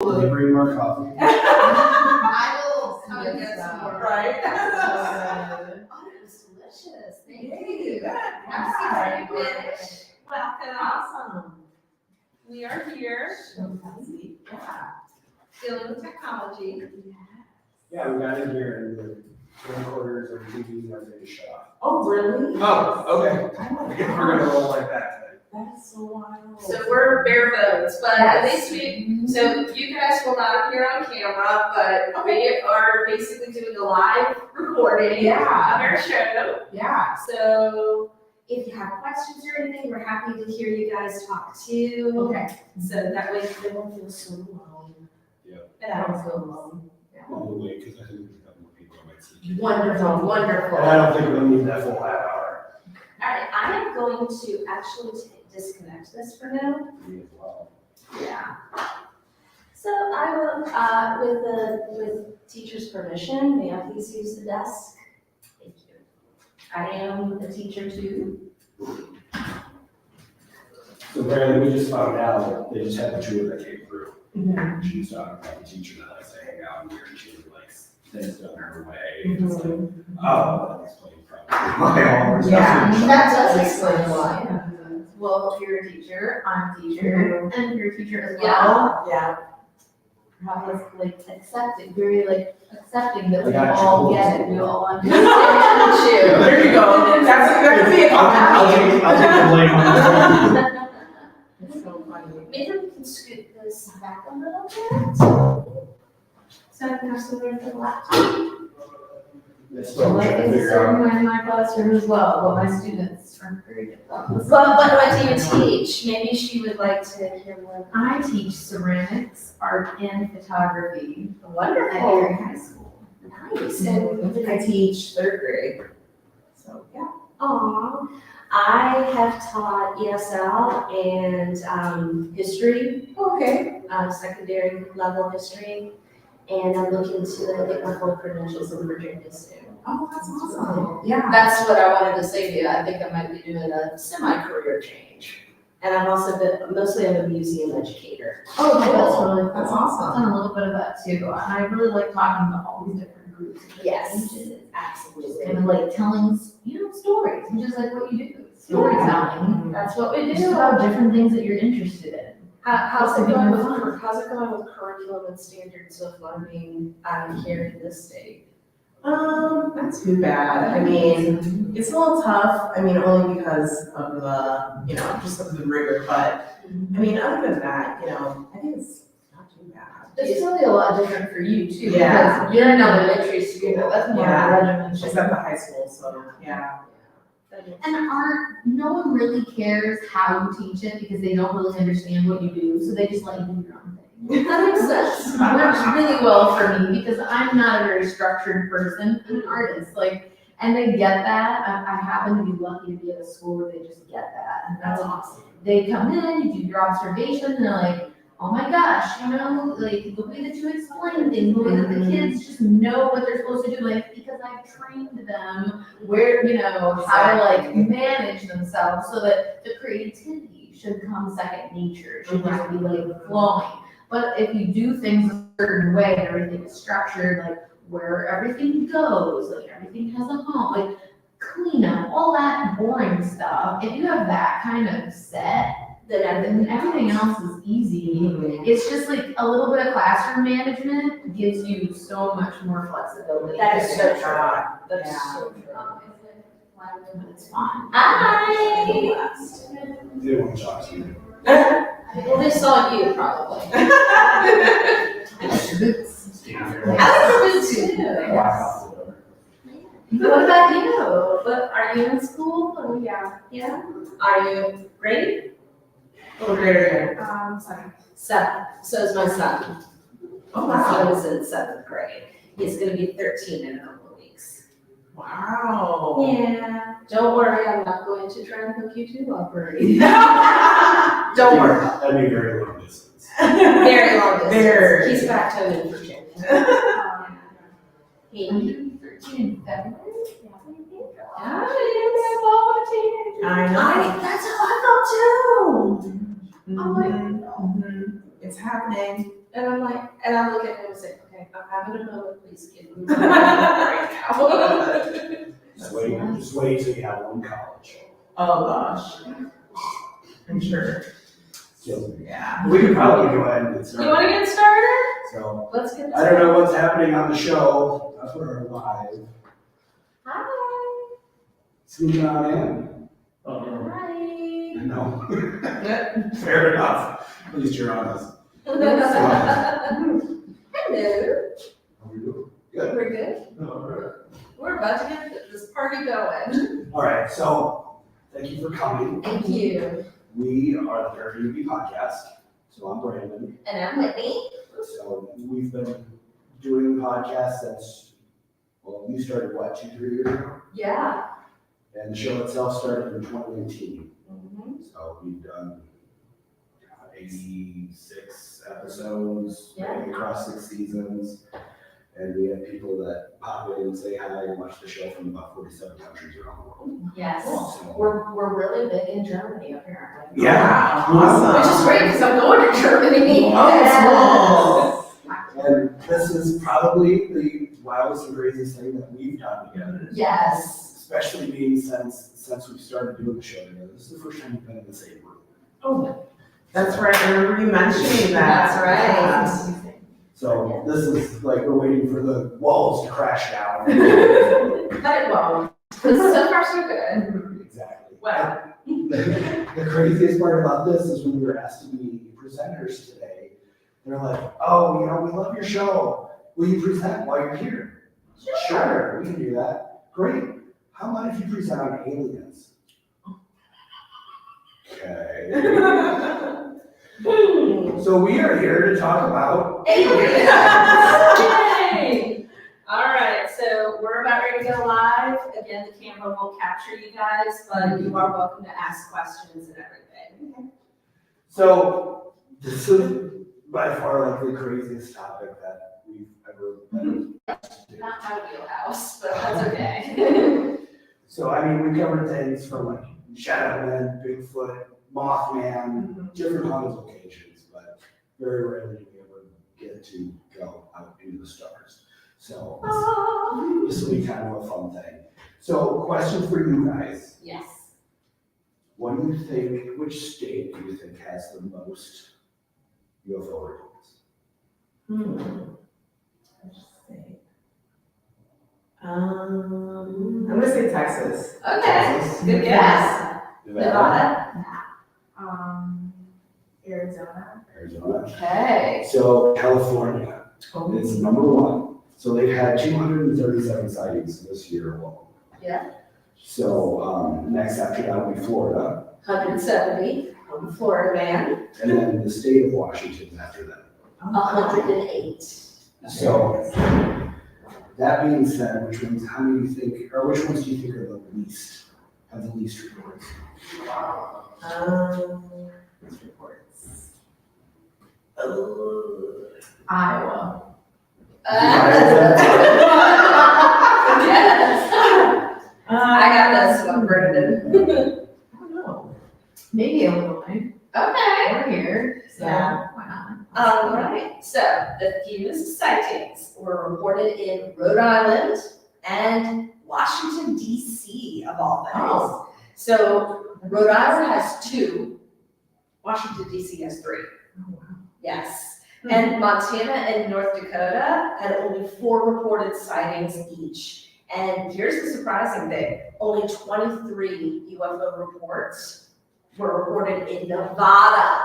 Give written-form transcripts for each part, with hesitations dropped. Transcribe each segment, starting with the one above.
They bring more coffee. I will come and get some more. Right? Oh, it was delicious. Thank you. Have a seat. Welcome. Awesome. We are here Yeah. dealing with technology. Yeah, we got in here and the camcorders and TVs and everything shut off. Oh, really? Oh, okay. I like We're gonna roll like that today. That's so wild. So we're bare bones, but at Yes. least so you guys will not appear on camera, but we are basically doing a live recording Yeah. of our show. Yeah. So if you have questions or anything, we're happy to hear you guys talk too. Okay. So that way they won't feel so alone. Yeah. And I don't feel alone. Well, we'll wait, because I think there's a couple more people I might see. Wonderful, wonderful. And I don't think we'll need that full half hour. All right, I am going to actually disconnect this for now. Me as well. Yeah. So I will, with teacher's permission, may I please use the desk? Thank you. I am a teacher too. So Brandon, we just found out that they just had the tour that came through. Mhm. She was talking about the teacher that likes to hang out here, and she would like things done her way. And it's like, oh, that explains probably my own. Yeah. That does explain why. Well, if you're a teacher, I'm a teacher, and you're a teacher as Yeah. well. Yeah. Have this like accepting, very like accepting that we I got all you. get it, we all understand. There you go. That's be a I'll take the blame on that. It's so funny. Maybe we can scoot this back a little bit. So I can have some room for the laptop. It's So still like trying to it's a figure certain out. way in my classroom as well, but my students are very difficult. But what do you teach? Maybe she would like to hear more. I teach ceramics, art, and photography at Wonderful. Erie High School. Nice. And I teach third grade. So, yeah. aw, I have taught ESL and history, Okay. secondary level history. And I'm looking to get my full credentials in Virginia soon. Oh, that's awesome. Yeah. That's what I wanted to say to you. I think I might be doing a semi-career change. And I'm also mostly I'm a museum educator. Oh, that's really cool. That's awesome. I've done a little bit of that too, and I really like talking to all these different groups. of Yes, ages. Just absolutely. kind of like telling, stories, and just like what you do, storytelling. That's what we Just do. about different things that you're interested in. How's it That's going been with fun. how's it going with curriculum and standards of learning here in this state? Not too bad. I mean, it's a little tough. I mean, only because of the, just of the rigor. But I mean, other than that, I think it's not too bad. It's really a lot different for you too, Yeah. because you're in elementary school, that's more Yeah. regimented. She's at the high school, so yeah. And no one really cares how you teach it because they don't really understand what you do, so they just let you do your own thing. That makes sense. Works really well for me because I'm not a very structured person, I'm an artist, and they get that. I happen to be lucky to be at a school where they just get that. And That's awesome. they come in, you do your observation, and they're like, oh my gosh, the way that you explain things, the way that the kids just know what they're supposed to do, because I've trained them where, how to manage themselves so that the creativity should come second nature, it should just be flowing. But if you do things a certain way and everything is structured, where everything goes, everything has a home, clean up, all that boring stuff, if you have that kind of set, then everything else is easy. It's just a little bit of classroom management gives you so much more flexibility. That is so true. Yeah. That's Yeah. so true. It's fun. Hi. They don't want to talk to you. Well, they saw you probably. Stand here. I like the boots too. Walk out the door. What about you? But are you in school? Oh, yeah. Yeah. Are you grade? Little greater. Sorry. 7. So is my son. Oh, My son wow. is in 7th grade. He's gonna be 13 in a couple of weeks. Wow. Yeah. Don't worry, I'm not going to try and hook you two up or anything. Don't worry. That'd be very long distance. Very long distance. Very. He's back home in Virginia. He. 13 in February? I know. That's how I felt too. Mhm. Oh my Mhm. It's happening. It And I'm like, and I look at him and say, okay, I'm having a moment, please give me right now. Just wait till you have one college. Oh, gosh. I'm sure. Kills me. Yeah. We could probably go ahead and get You started. wanna get started? So, Let's get I don't know what's happening on the show. That's what we're live. Hi. Sneaking on in. Hi. No. Fair enough. At least you're honest. Hello. How are we doing? Good. We're good. All right. We're about to get this party going. All right. So, thank you for coming. Thank you. We are the ParaCon podcast. So I'm Brandon. And I'm Whitney. So we've been doing podcasts since, well, you started what, 2-3 years ago? Yeah. And the show itself started in 2019. Mm-hmm. So we've done 86 episodes, Yeah. maybe across 6 seasons. And we have people that pop in and say hi and watch the show from about 47 countries around the world. Yes. So, We're really big in Germany apparently. yeah. Wow, Which is great because I'm going to Germany. Oh, And this is probably the wildest and craziest thing that we've done together. Yes. Especially being since we started doing the show together. This is the first time we've been in the same room. Oh, that's right. I remember you mentioning that. That's right. So this is like we're waiting for the walls to crash down. But it won't. So far so good. Exactly. Wow. The craziest part about this is when we were asked to be presenters today, they're like, oh, we love your show. Will you present while you're here? Sure, we can do that. Great. How about if you present on aliens? Okay. So we are here to talk about Aliens! Yay! All right, so we're about ready to go live. Again, the camera will capture you guys, but you are welcome to ask questions and everything. So this is by far like the craziest topic that we've ever been asked to do. Not my wheelhouse, but that's okay. So I mean, we covered things from like Shadow Man, Bigfoot, Mothman, different haunted locations, but very rarely do we ever get to go out into the stars. So this will be kind of a fun thing. So question for you guys. Yes. What do you think, which state do you think has the most UFO reports? I'm gonna say Texas. Okay, Texas? good guess. Nevada? Arizona. Arizona. Okay. So California Oh. is number 1. So they've had 237 sightings this year alone. Yeah. So next after that will be Florida, 170, I'm a Florida man. and then the state of Washington after that. 108. So that being said, which ones do you think are the least, have the least reports? Reports. Oh. Iowa. Yes. I got this one, Brendan. I don't know. Maybe Illinois. Okay. We're here, so Yeah. why not? All right, so the fewest sightings were reported in Rhode Island and Washington DC of all things. Oh. So Rhode Island has 2, Washington DC has 3. Oh, wow. Yes. And Montana and North Dakota had only 4 reported sightings each. And here's the surprising thing, only 23 UFO reports were reported in Nevada,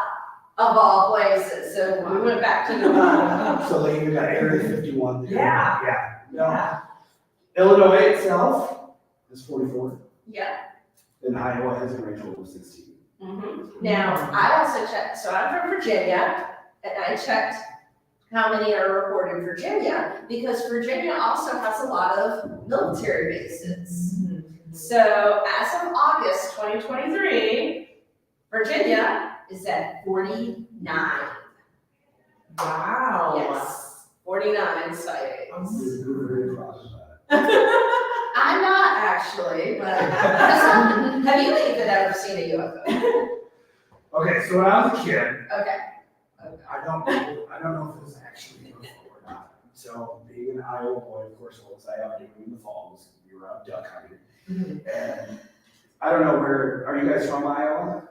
of all places. So we went back to Nevada. So they even got Area 51 there. Yeah. Yeah. Illinois itself is 44, Yeah. and Iowa has a range of over 16. Now, I also checked, so I'm from Virginia, and I checked how many are reported in Virginia, because Virginia also has a lot of military bases. So as of August 2023, Virginia is at 49. Wow. Yes, 49 sightings. We're very proud of that. I'm not actually, but have you even ever seen a UFO? Okay, so when I was a kid, Okay. I I don't know if it was actually UFO or not. So being an Iowa boy, of course, what was I out doing in the fall was we were out duck hunting. And I don't know are you guys from Iowa?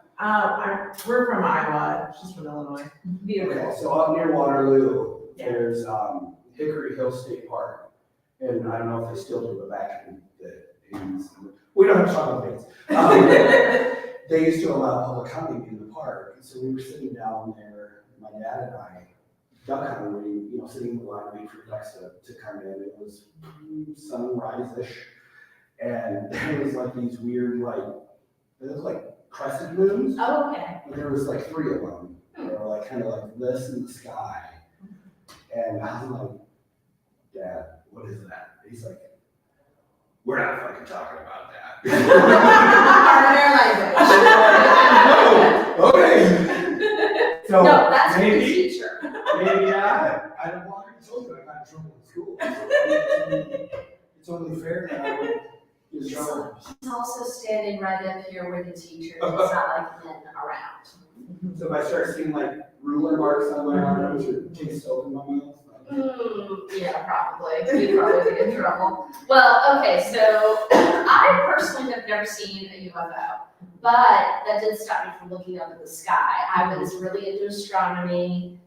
We're from Iowa, she's from Illinois. Okay, so up near Waterloo, Yeah. there's Hickory Hill State Park. And I don't know if they still do it back in the 80s. We don't have to talk about things. They used to allow public hunting in the park. And so we were sitting down there, my dad and I, duck hunting, sitting in the line waiting for ducks to come in. It was sunrise-ish. And there was like these weird, they looked like crescent moons. Oh, okay. And there was like 3 of them. They were like kind of like this in the sky. And I was like, Dad, what is that? He's like, we're not fucking talking about that. Our language. No, okay. So No, that's the maybe, teacher. maybe I don't want to tell you I got in trouble in school. So it's only fair that I would get in trouble. He's also standing right up here where the teacher is not like in around. So if I start seeing like ruler marks on my arms or taste soap in my mouth. Yeah, probably. You'd probably get in trouble. Well, okay, so I personally have never seen a UFO, but that didn't stop me from looking up at the sky. I was really into astronomy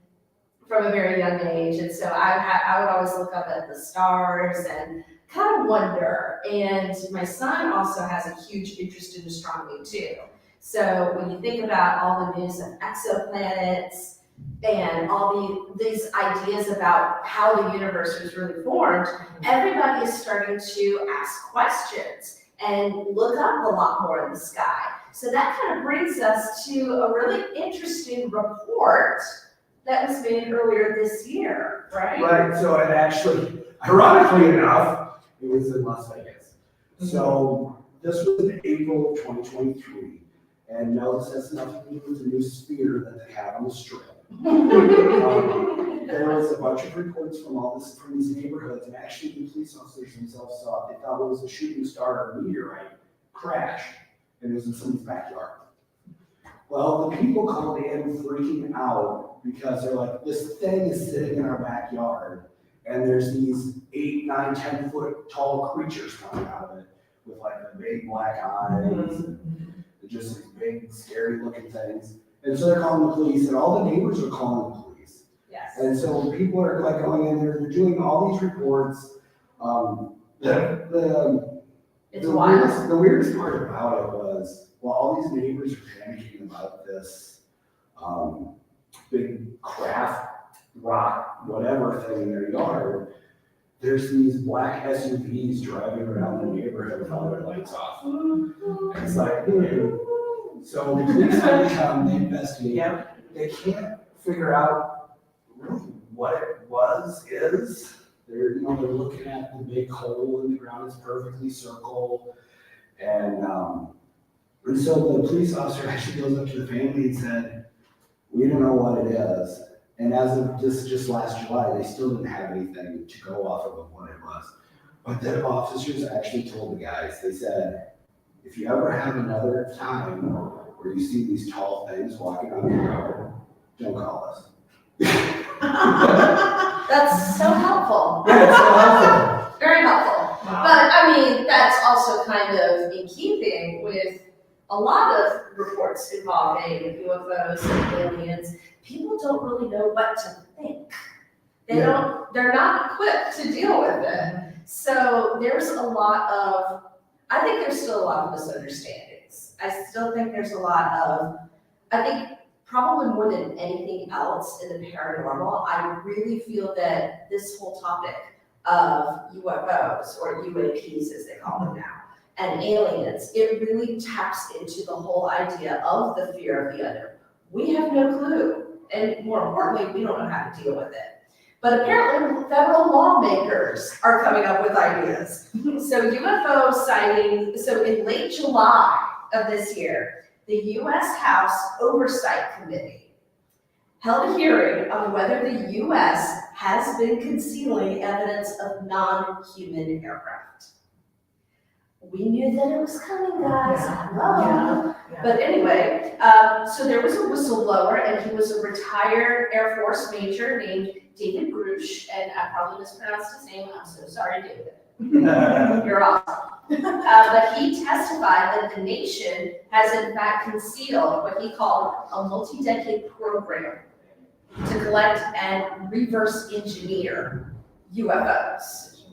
from a very young age, and so I would always look up at the stars and kind of wonder. And my son also has a huge interest in astronomy too. So when you think about all the news of exoplanets, and all these ideas about how the universe was really formed, everybody is starting to ask questions and look up a lot more in the sky. So that kind of brings us to a really interesting report that was made earlier this year, right? Right, so it actually, ironically enough, it was in Las Vegas. So this was in April of 2023, and no, this has nothing to do with the new sphere that they have on the strip. There was a bunch of reports from these neighborhoods, and actually the police officers themselves saw it. They thought it was a shooting star or meteorite crash, and it was in someone's backyard. Well, the people called in freaking out because they're like, this thing is sitting in our backyard, and there's these 8, 9, 10 foot tall creatures coming out of it with like the big black eyes, and just these big, scary looking things. And so they're calling the police, and all the neighbors are calling the police. Yes. And so people are like going in there, they're doing all these reports. The weirdest part about it was, while all these neighbors are panicking about this big craft, rock, whatever thing in their yard, there's these black SUVs driving around the neighborhood with all their lights off. And it's like, so the police come, they investigate. They can't figure out really what it is. They're looking at the big hole in the ground. It's perfectly circle, and so the police officer actually goes up to the family and said, "We don't know what it is." And as of just last July, they still didn't have anything to go off of what it was. But the officers actually told the guys, they said, if you ever have another time where you see these tall things walking on your yard, don't call us. That's so helpful. Yeah, it's so helpful. Very helpful. But I mean, that's also kind of in keeping with a lot of reports involving UFOs and aliens. People don't really know what to think. They're not equipped to deal with it. So there's I think there's still a lot of misunderstandings. I still think there's I think probably more than anything else in the paranormal, I really feel that this whole topic of UFOs, or UAPs as they call them now, and aliens, it really taps into the whole idea of the fear of the other. We have no clue. And more importantly, we don't know how to deal with it. But apparently federal lawmakers are coming up with ideas. So UFO sightings, so in late July of this year, the U.S. House Oversight Committee held a hearing on whether the U.S. has been concealing evidence of non-human aircraft. we knew that it was coming, guys. Yeah. Hello. Yeah. But anyway, so there was a whistleblower, and he was a retired Air Force major named David Grush, and I probably mispronounced his name. I'm so sorry, David. You're awesome. But he testified that the nation has in fact concealed what he called a multi-decade program to collect and reverse engineer UFOs,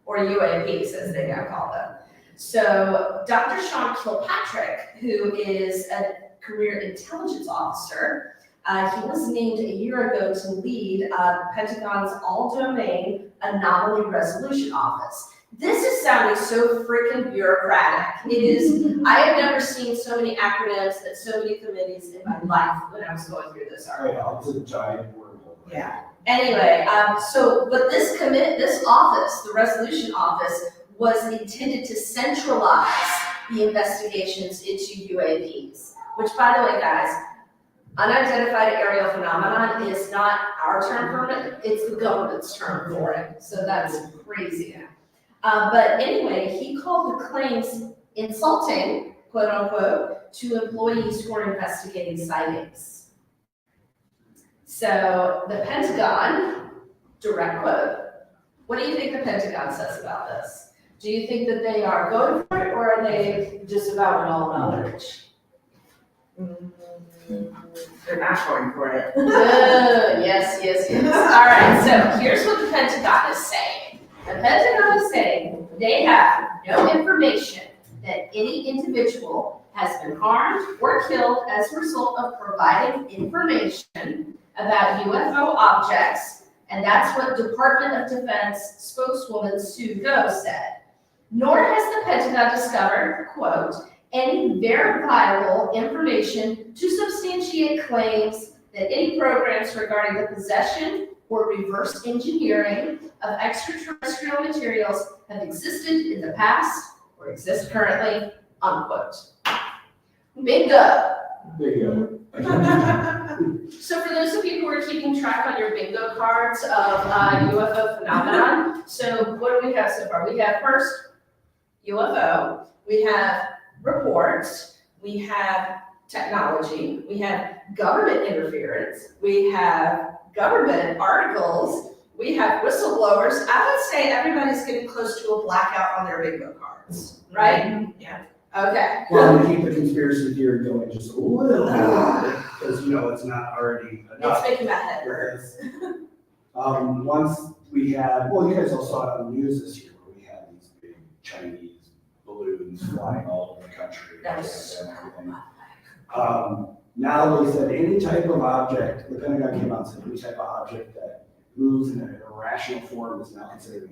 or UAPs as they now call them. So Dr. Sean Kilpatrick, who is a career intelligence officer, he was named a year ago to lead the Pentagon's all-domain anomaly resolution office. This is sounding so freaking bureaucratic. It is, I have never seen so many acronyms and so many committees in my life when I was going through this article. It's a giant wormhole. Yeah. Anyway, but this office, the resolution office, was intended to centralize the investigations into UAPs, which, by the way, guys, unidentified aerial phenomenon is not our term for it, it's the government's term for it, so that's crazy. But anyway, he called the claims insulting, quote unquote, to employees who are investigating sightings. So the Pentagon, direct quote, what do you think the Pentagon says about this? Do you think that they are going for it, or are they just avowing all knowledge? They're not going for it. Yes. All right, so here's what the Pentagon is saying. The Pentagon is saying they have no information that any individual has been harmed or killed as a result of providing information about UFO objects, and that's what Department of Defense spokeswoman Sue Go said. Nor has the Pentagon discovered, quote, any verifiable information to substantiate claims that any programs regarding the possession or reverse engineering of extraterrestrial materials have existed in the past or exist currently, unquote. Bingo. There you go. So for those of you who are keeping track on your bingo cards of UFO phenomenon, so what do we have so far? We have first UFO, we have reports, we have technology, we have government interference, we have government articles, we have whistleblowers. I would say everybody's getting close to a blackout on their bingo cards, right? Yeah. Okay. Well, to keep the conspiracy theory going just a little bit, because it's not already enough. It's making my head hurt. Once we had, you guys all saw it on the news this year, where we had these big Chinese balloons flying all over the country. That was and everything. Now they said any type of object, the Pentagon came out and said any type of object that moves in an irrational form is now considered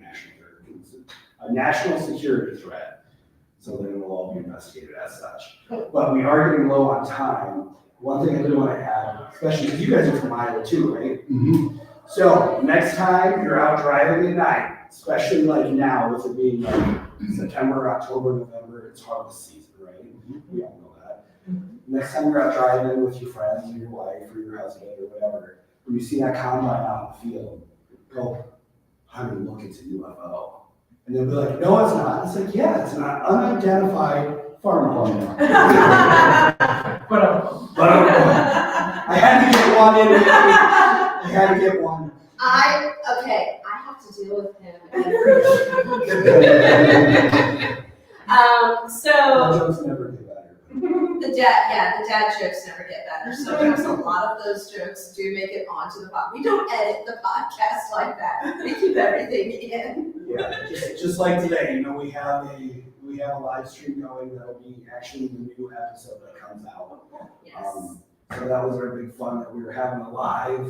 a national security threat. So they will all be investigated as such. But we are getting low on time. One thing I do want to add, especially because you guys are from Iowa too, right? Mm-hmm. So next time you're out driving at night, especially like now with it being like September, October, November, it's harvest season, right? We all know that. Next time you're out driving with your friends or your wife or your husband or whatever, when you see that combine out in the field, go, honey, look, it's a UFO. And they'll be like, no, it's not. It's like, yeah, it's an unidentified farm animal. But I had to get one in. I had to get one. I have to deal with him. The jokes never get better. The dad jokes never get better. Sometimes a lot of those jokes do make it onto the podcast. We don't edit the podcast like that. We keep everything in. Yeah, just like today, we have a live stream going that'll be actually the new episode that comes out. Yes. So that was our big fun that we were having a live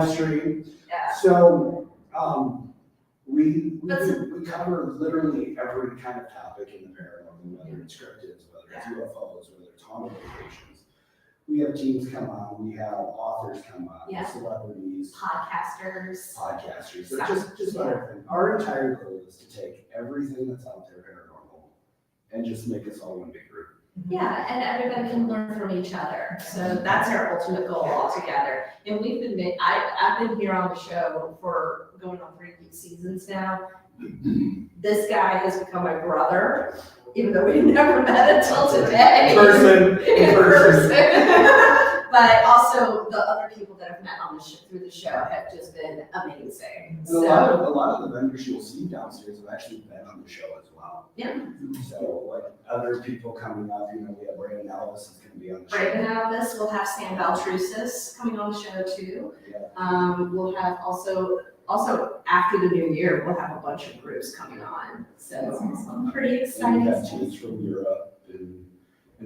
stream. Yeah. So we cover literally every kind of topic in the paranormal, whether it's cryptids, whether it's UFOs, whether it's haunted locations. We have teams come on, we have authors come on, celebrities, Podcasters. So just about everything. Our entire goal is to take everything that's out there paranormal and just make us all one big group. Yeah, and everybody can learn from each other. So that's our ultimate goal altogether. And I've been here on the show for going on 3 seasons now. This guy has become my brother, even though we never met until today. In person. But also the other people that I've met on the through the show have just been amazing. And a lot of the vendors you'll see downstairs have actually been on the show as well. Yeah. So like other people coming up, we have Brandon Elvis is gonna be on the show. Brandon Elvis, we'll have Sam Valtrusis coming on the show too. Yeah. We'll have also after the new year, we'll have a bunch of groups coming on. So I'm pretty And we excited. have teams from Europe and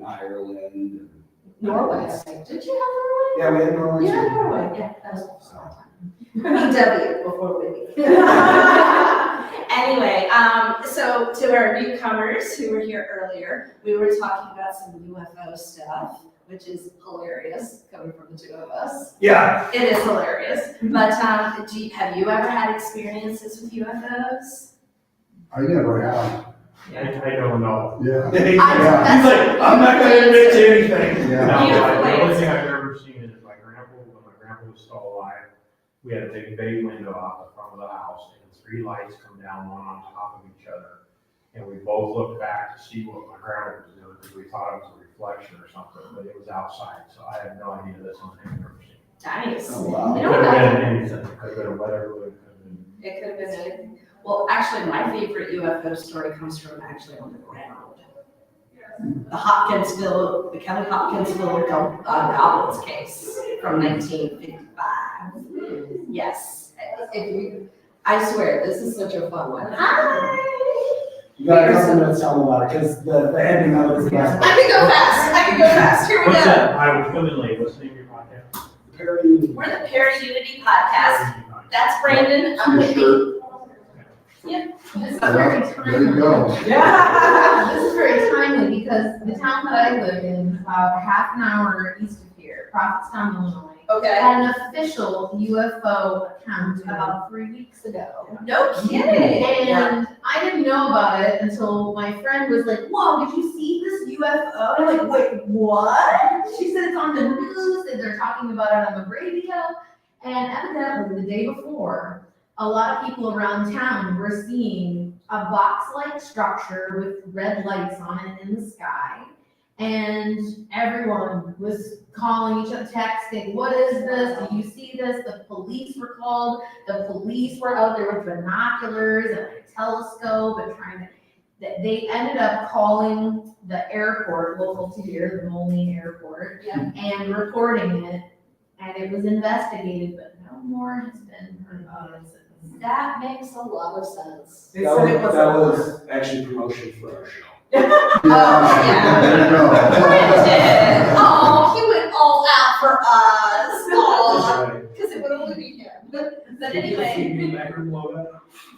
Ireland. And Norway, I think. Did you have Yeah, we had Norway. Norway? Yeah, too. Norway. Yeah, that was EW before we leave. Anyway, so to our newcomers who were here earlier, we were talking about some UFO stuff, which is hilarious coming from the two of us. Yeah. It is hilarious. But have you ever had experiences with UFOs? I never have. I don't know. Yeah. He's like, I'm not gonna admit to anything. Yeah. No, Beautiful the only place. thing I've ever seen is my grandpa, when my grandpa was still alive, we had a big bay window out the front of the house and 3 lights come down one on top of each other. And we both looked back to see what my grandpa was doing because we thought it was a reflection or something, but it was outside. So I have no idea that's something I've ever seen. Nice. Oh, wow. It You know could what? have been anything. It could have been a weather balloon. It could have been. It could have been anything. Well, actually, my favorite UFO story comes from actually on the ground. The Kelly Hopkinsville Goblins case from 1955. Yes. I swear, this is such a fun one. Hi! You gotta come to tell them about it, because the ending of it is the best. I can go fast. Here we What's go. that? I was coming late. What's the name of your podcast? We're the Unity Podcast. That's Brandon. I'm Your Whitney. shirt. This is very Yeah, timely. there you go. Yeah. This is very timely because the town that I live in, about half an hour east of here, Prophetstown, Illinois, Okay. had an official UFO account about 3 weeks ago. No kidding. And I didn't know about it until my friend was like, "Whoa, did you see this UFO?" And I'm like, "Wait, what?" She said it's on the news, and they're talking about it on the radio. And evidently, the day before, a lot of people around town were seeing a box-like structure with red lights on it in the sky. And everyone was calling each other, texting, "What is this? Do you see this?" The police were called. The police were out there with binoculars and a telescope and they ended up calling the airport local to here, the Moline Airport, Yeah. and reporting it. And it was investigated, but no more has been heard about it since. That makes a lot of sense. They said it was. That was actually promotion for our show. yeah. There you go. Brandon. Oh, he went all out for us. Oh, That's because it would only be him. But right. anyway,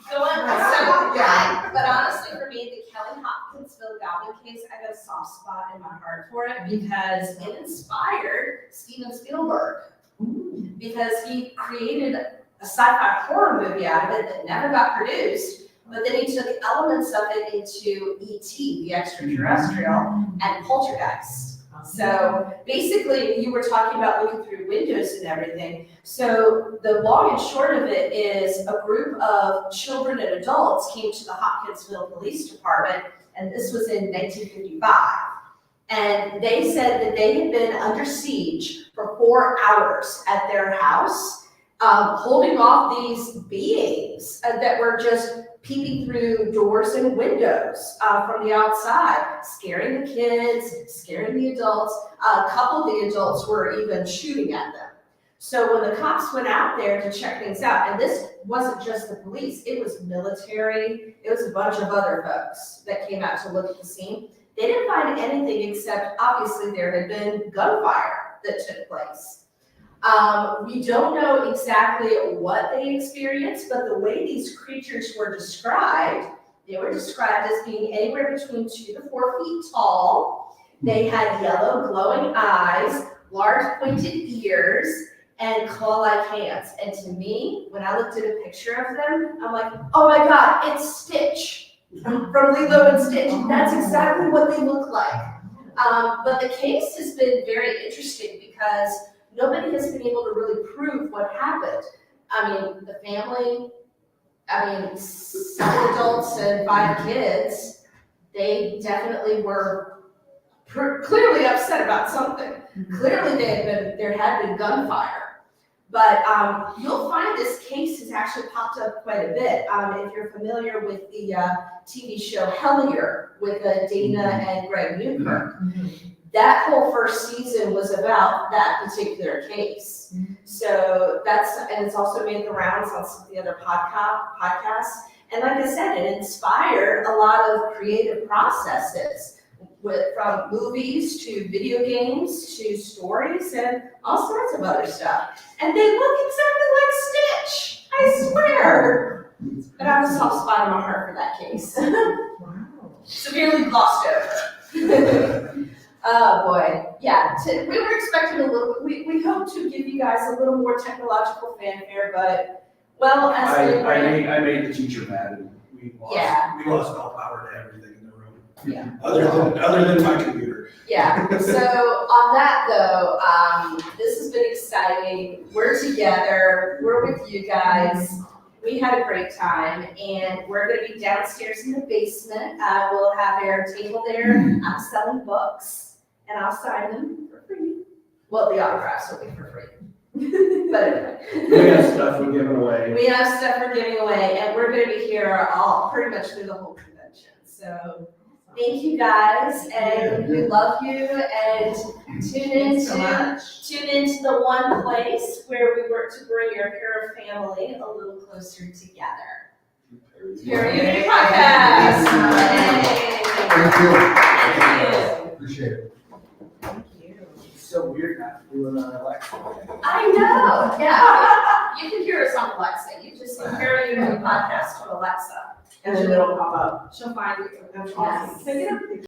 go on. But honestly, for me, the Kelly Hopkinsville Goblin case, I got a soft spot in my heart for it because it inspired Steven Spielberg. Because he created a sci-fi horror movie out of it that never got produced, but then he took elements of it into E.T., the extraterrestrial, and Poltergeist. So basically, you were talking about looking through windows and everything. So the long and short of it is a group of children and adults came to the Hopkinsville Police Department, and this was in 1955. And they said that they had been under siege for 4 hours at their house, holding off these beings that were just peeping through doors and windows from the outside, scaring the kids, scaring the adults. A couple of the adults were even shooting at them. So when the cops went out there to check things out, and this wasn't just the police, it was military, it was a bunch of other folks that came out to look at the scene. They didn't find anything except obviously there had been gunfire that took place. We don't know exactly what they experienced, but the way these creatures were described, they were described as being anywhere between 2 to 4 feet tall. They had yellow glowing eyes, large pointed ears, and claw-like hands. And to me, when I looked at a picture of them, I'm like, oh my God, it's Stitch from Lilo and Stitch. That's exactly what they look like. But the case has been very interesting because nobody has been able to really prove what happened. I mean, the family I mean, 7 adults and 5 kids, they definitely were clearly upset about something. Clearly there had been gunfire. But you'll find this case has actually popped up quite a bit. If you're familiar with the TV show Hellier with Dana and Greg Newkirk, that whole first season was about that particular case. So and it's also made the rounds on some of the other podcasts. And like I said, it inspired a lot of creative processes from movies to video games to stories and all sorts of other stuff. And they look exactly like Stitch, I swear. But I have a soft spot in my heart for that case. Wow. Severely glossed over. Oh boy, yeah, we were expecting we hope to give you guys a little more technological fanfare, but, well, as I made the teacher mad and we lost all power to everything in the room. Yeah. Other than my computer. Yeah, so on that though, this has been exciting. We're together, we're with you guys. We had a great time, and we're gonna be downstairs in the basement. We'll have our table there. I'm selling books, and I'll sign them for free. Well, the autographs will be for free. But anyway. We have stuff we're giving away. We have stuff we're giving away, and we're gonna be here pretty much through the whole convention. So thank you guys, and we love you, and tune into the one place where we work to bring your Para family a little closer together. Para Podcast. Thank you. Thank you. Appreciate it. Thank you. It's so weird not doing an election. I know, yeah. You can hear us on Alexa. You just compare your podcast to Alexa. And then it'll pop up. She'll find you. That's awesome. Can I get a picture?